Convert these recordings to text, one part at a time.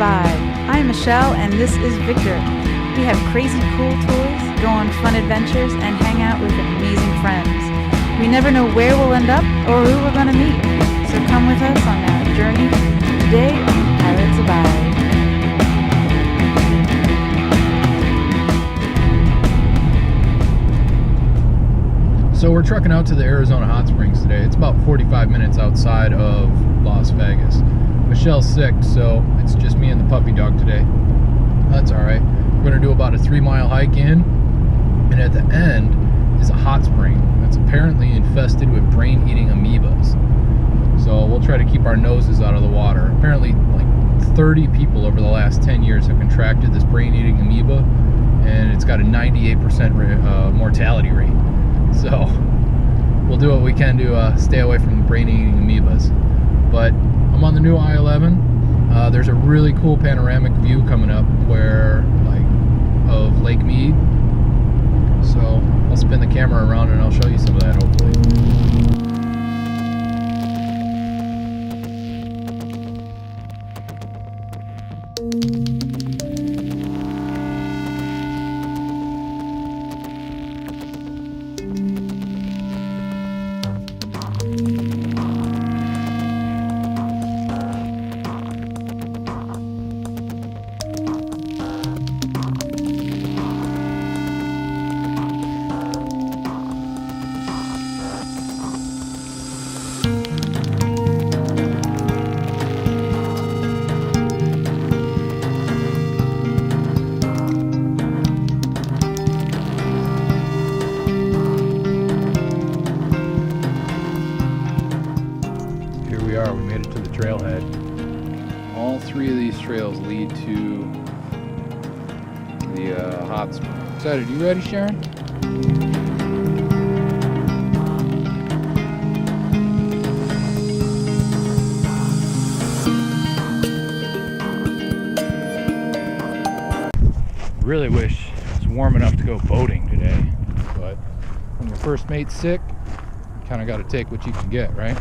Abide. I'm Michelle and this is Victor. We have crazy cool toys, go on fun adventures, and hang out with amazing friends. We never know where we'll end up or who we're going to meet. So come with us on our journey today on Pirates Abide. So we're trucking out to the Arizona Hot Springs today. It's about 45 minutes outside of Las Vegas. Michelle's sick, so it's just me and the puppy dog today. That's all right. We're going to do about a 3-mile hike in, and at the end is a hot spring that's apparently infested with brain-eating amoebas. So we'll try to keep our noses out of the water. Apparently, like 30 people over the last 10 years have contracted this brain-eating amoeba, and it's got a 98% mortality rate. So we'll do what we can to stay away from the brain-eating amoebas. But I'm on the new I-11. There's a really cool panoramic view coming up of Lake Mead. So I'll spin the camera around and I'll show you some of that hopefully. We made it to the trailhead. All 3 of these trails lead to the hot spring. Excited? You ready, Sharon? Really wish it was warm enough to go boating today, but when your first mate's sick, you kind of got to take what you can get, right?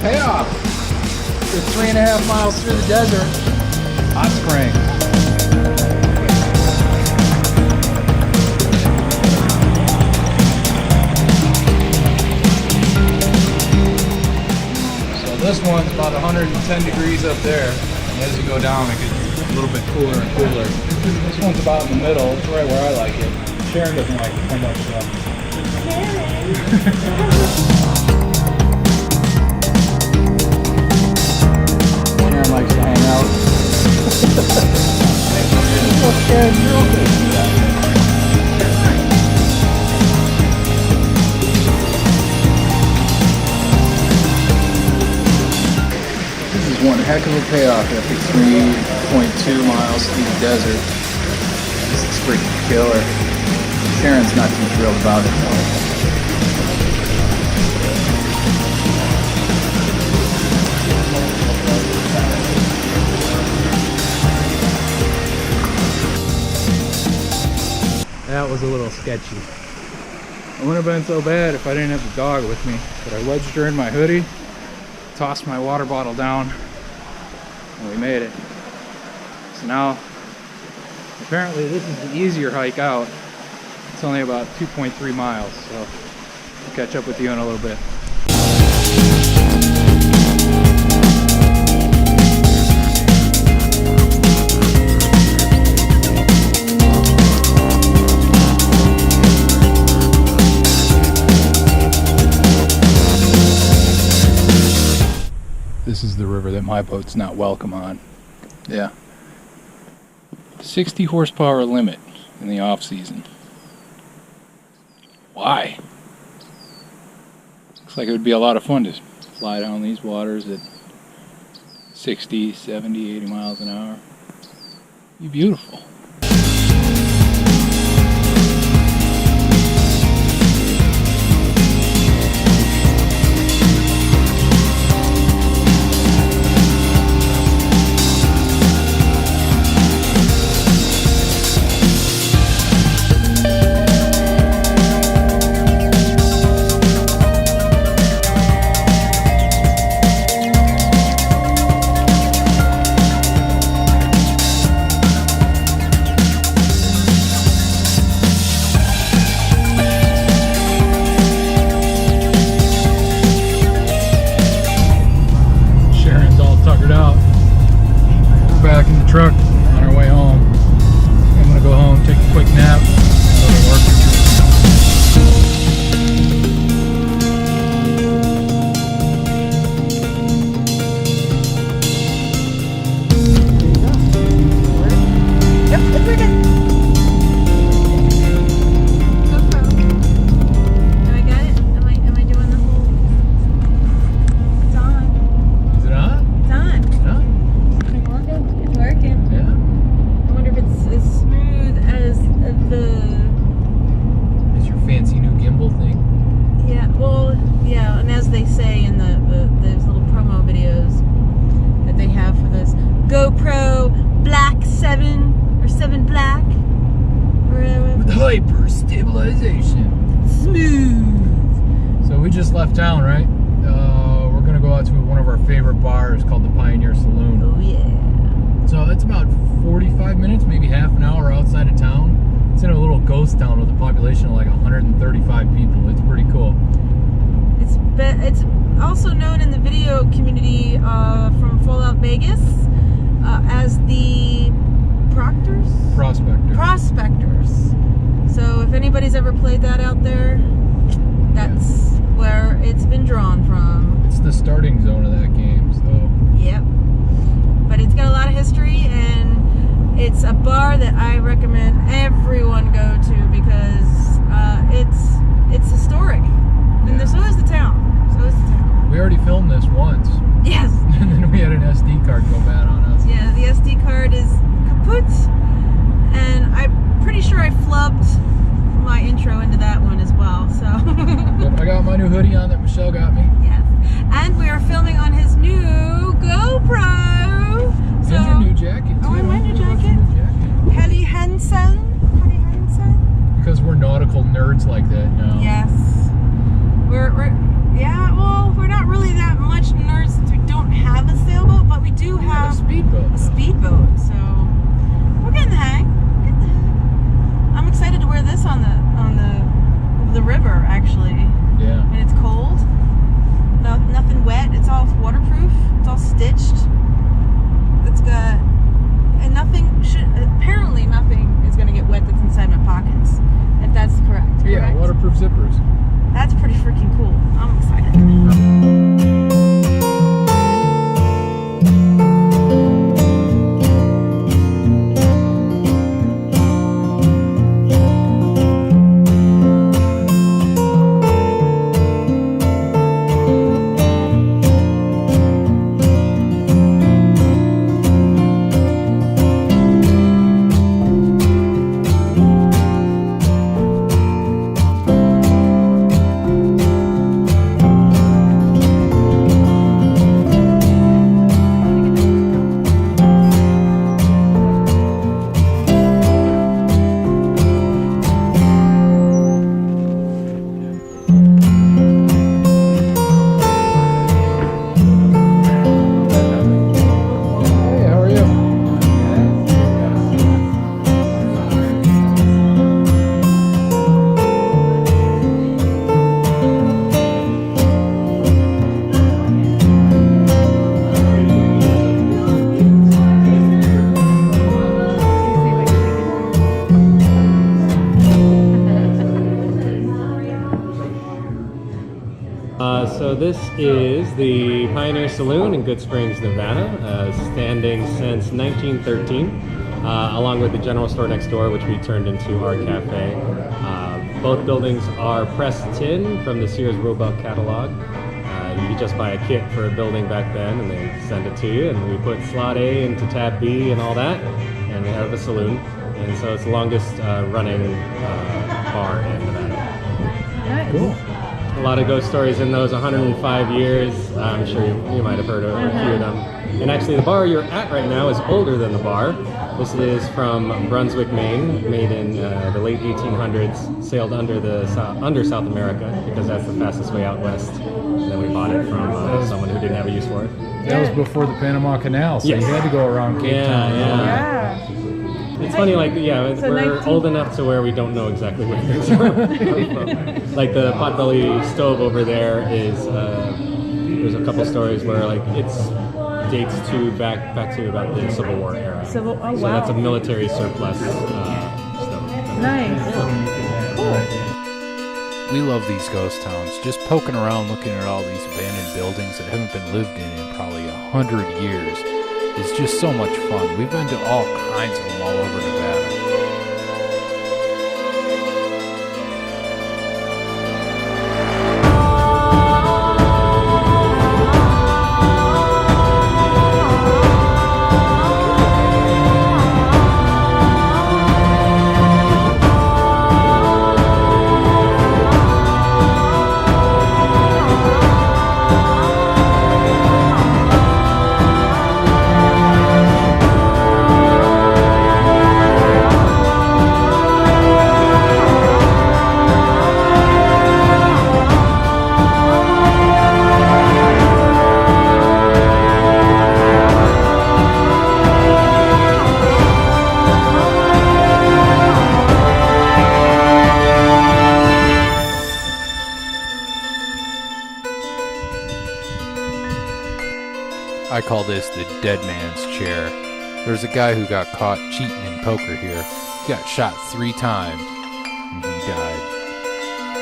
Payoff. We're 3.5 miles through the desert. Hot spring. So this one's about 110 degrees up there, and as you go down, it gets a little bit cooler and cooler. This one's about in the middle. It's right where I like it. Sharon doesn't like it so much, though. Likes to hang out. This is one heck of a payoff after 3.2 miles through the desert. This is freaking killer. Sharon's not too thrilled about it though. That was a little sketchy. It wouldn't have been so bad if I didn't have the dog with me, but I wedged her in my hoodie, tossed my water bottle down, and we made it. So now, apparently this is the easier hike out. It's only about 2.3 miles, so I'll catch up with you in a little bit. This is the river that my boat's not welcome on. Yeah. 60 horsepower limit in the off season. Why? Looks like it would be a lot of fun to fly down these waters at 60, 70, 80 miles an hour. Be beautiful. Truck on our way home. I'm gonna go home, take a quick nap, and go to work. Yep, it's working. GoPro. Do I get it? Am I doing the whole? It's on. Is it on? It's on. It's on? It's working. Yeah. I wonder if it's as smooth as Is your fancy new gimbal thing? yeah, well, yeah, and as they say in those little promo videos that they have for this GoPro Black 7 or 7 Black, With hyper stabilization. smooth. So we just left town, right? We're gonna go out to one of our favorite bars called the Pioneer Saloon. Oh yeah. So it's about 45 minutes, maybe half an hour outside of town. It's in a little ghost town with a population of like 135 people. It's pretty cool. It's also known in the video community from Fallout Vegas as the Prospectors. So if anybody's ever played that out there, that's where it's been drawn from. It's the starting zone of that game, so. Yep. But it's got a lot of history, and it's a bar that I recommend everyone go to because it's historic. And so is the town. We already filmed this once. Yes. And then we had an SD card go bad on us. Yeah, the SD card is kaput, and I'm pretty sure I flubbed my intro into that one as well. So. But I got my new hoodie on that Michelle got me. Yes. And we are filming on his new GoPro. So, and your new jacket too. Oh, and my new jacket. Helly Hansen. Because we're nautical nerds like that now. Yes. We're not really that much nerds since we don't have a sailboat, but we do have a speedboat. So we're getting the hang. I'm excited to wear this on the river actually. Yeah. When it's cold. Nothing wet. It's all waterproof. It's all stitched. It's got apparently nothing is going to get wet that's inside my pockets. If that's correct. Yeah, waterproof zippers. So this is the Pioneer Saloon in Good Springs, Nevada, standing since 1913, along with the general store next door, which we turned into our cafe. Both buildings are pressed tin from the Sears Roebuck catalog. You could just buy a kit for a building back then, and they send it to you, and we put slot A into tab B and all that, and we have a saloon. And so it's the longest running bar in Nevada. Nice. Cool. A lot of ghost stories in those 105 years. I'm sure you might have heard of a few of them. And actually the bar you're at right now is older than the bar. This is from Brunswick, Maine, made in the late 1800s, sailed under South America because that's the fastest way out west. And then we bought it from someone who didn't have a use for it. That was before the Panama Canal, so Yes. you had to go around Cape Town. Yeah. It's funny, like, So we're 19 old enough to where we don't know exactly where things are from. Like the potbelly stove over there is, there's a couple stories where like it's dates to back to about the Civil War era. Oh, So wow. that's a military surplus stove. Nice. We love these ghost towns. Just poking around looking at all these abandoned buildings that haven't been lived in probably 100 years is just so much fun. We've been to all kinds of them all over Nevada. I call this the dead man's chair. There's a guy who got caught cheating in poker here. He got shot 3 times and he died.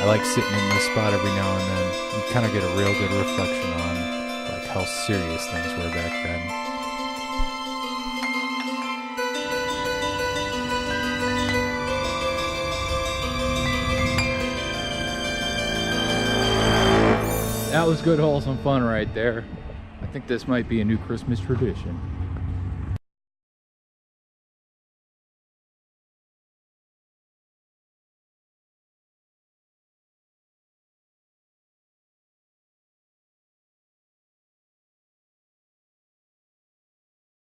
I like sitting in this spot every now and then. You kind of get a real good reflection on like how serious things were back then. That was good, wholesome fun right there. I think this might be a new Christmas tradition.